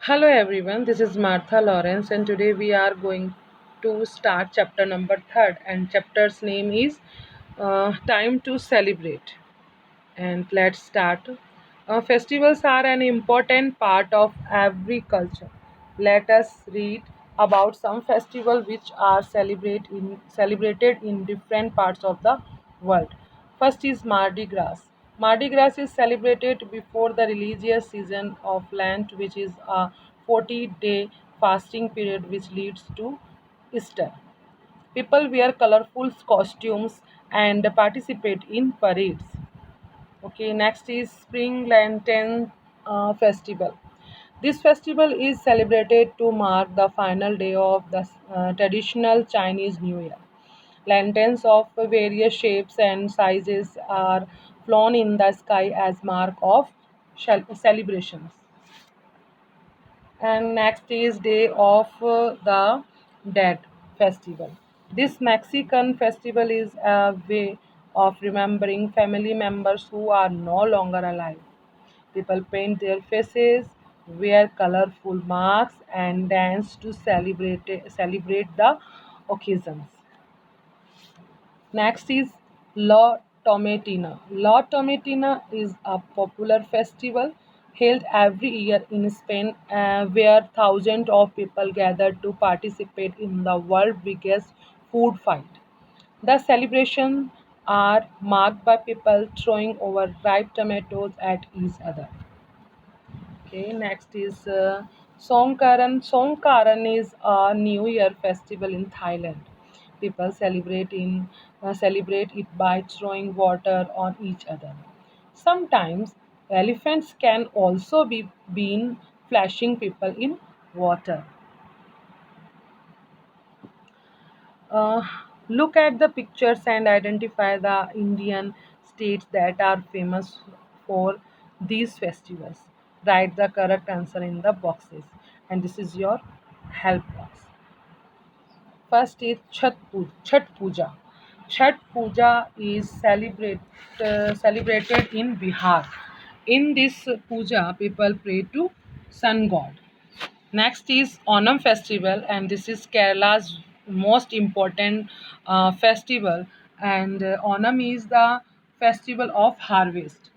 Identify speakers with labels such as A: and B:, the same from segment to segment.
A: Hello everyone, this is Martha Lawrence and today we are going to start chapter number 3rd and chapter's name is Time to Celebrate. And let's start. Festivals are an important part of every culture. Let us read about some festivals which are celebrated in different parts of the world. First is Mardi Gras. Mardi Gras is celebrated before the religious season of Lent, which is a 40-day fasting period which leads to Easter. People wear colorful costumes and participate in parades. Okay, next is Spring Lantern Festival. This festival is celebrated to mark the final day of the traditional Chinese New Year. Lanterns of various shapes and sizes are flown in the sky as mark of celebrations. And next is Day of the Dead festival. This Mexican festival is a way of remembering family members who are no longer alive. People paint their faces, wear colorful masks, and dance to celebrate the occasions. Next is La Tomatina. La Tomatina is a popular festival held every year in Spain where thousands of people gather to participate in the world's biggest food fight. The celebrations are marked by people throwing over ripe tomatoes at each other. Okay, next is Songkaran. Songkaran is a New Year festival in Thailand. People celebrate it by throwing water on each other. Sometimes elephants can also be seen flashing people in water. Uh, Look at the pictures and identify the Indian states that are famous for these festivals. Write the correct answer in the boxes, and this is your help box. First is Chhat Puja. Chhat Puja is celebrated in Bihar. In this puja, people pray to sun god. Next is Onam festival, and this is Kerala's most important festival. And Onam is the festival of harvest.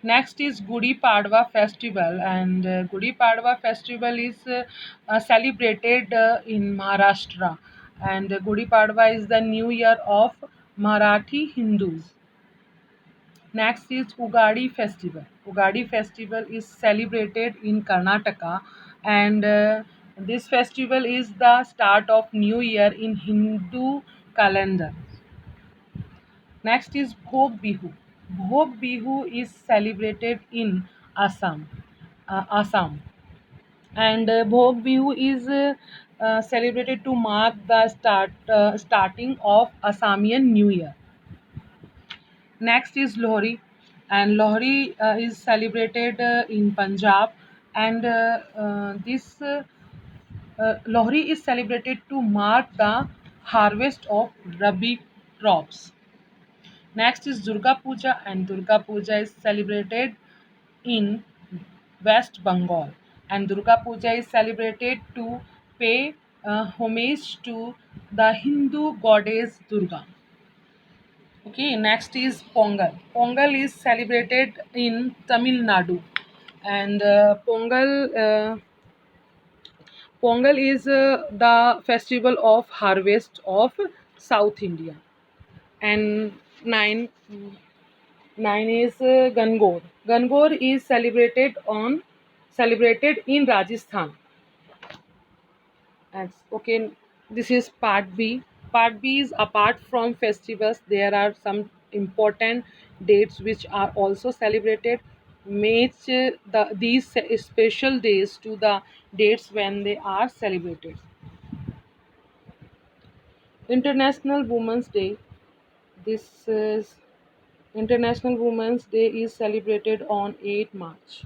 A: Next is Gudi Padwa festival, and Gudi Padwa festival is celebrated in Maharashtra, and Gudi Padwa is the new year of Marathi Hindus. Next is Ugadi festival. Ugadi festival is celebrated in Karnataka, and this festival is the start of New Year in Hindu calendar. Next is Bhog Bihu. Bhog Bihu is celebrated in Assam, and Bhog Bihu is celebrated to mark the starting of Assamian New Year. Next is Lohri, and Lohri is celebrated in Punjab, and this Lohri is celebrated to mark the harvest of Rabi crops. Next is Durga Puja, and Durga Puja is celebrated in West Bengal, and Durga Puja is celebrated to pay homage to the Hindu goddess Durga. Okay, next is Pongal. Pongal is celebrated in Tamil Nadu, and Pongal is the festival of harvest of South India. And nine is Gangor. Gangor is celebrated in Rajasthan. Okay, this is part B. Part B is apart from festivals, there are some important dates which are also celebrated. Match these special days to the dates when they are celebrated. International Women's Day. This is International Women's Day is celebrated on 8 March.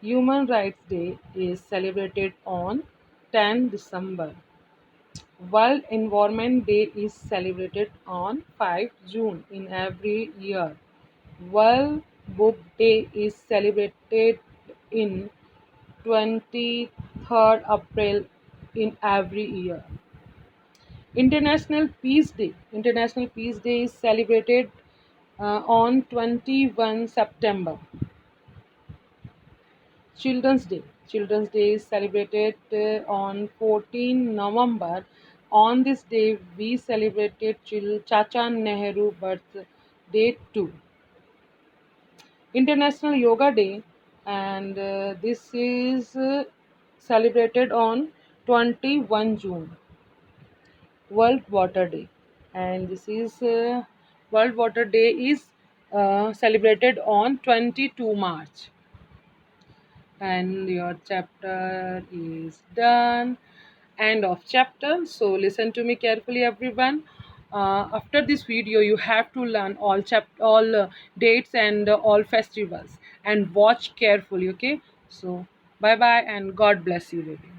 A: Human Rights Day is celebrated on 10 December. World Environment Day is celebrated on 5 June in every year. World Book Day is celebrated in 23rd April in every year. International Peace Day is celebrated on 21 September. Children's Day is celebrated on 14 November. On this day, we celebrated Chacha Nehru birthday too. International Yoga Day, and this is celebrated on 21 June. World Water Day, and this is World Water Day is celebrated on 22 March. And your chapter is done. End of chapter. So listen to me carefully, everyone. After this video, you have to learn all dates and all festivals, and watch carefully. Okay. So bye bye and God bless you, baby.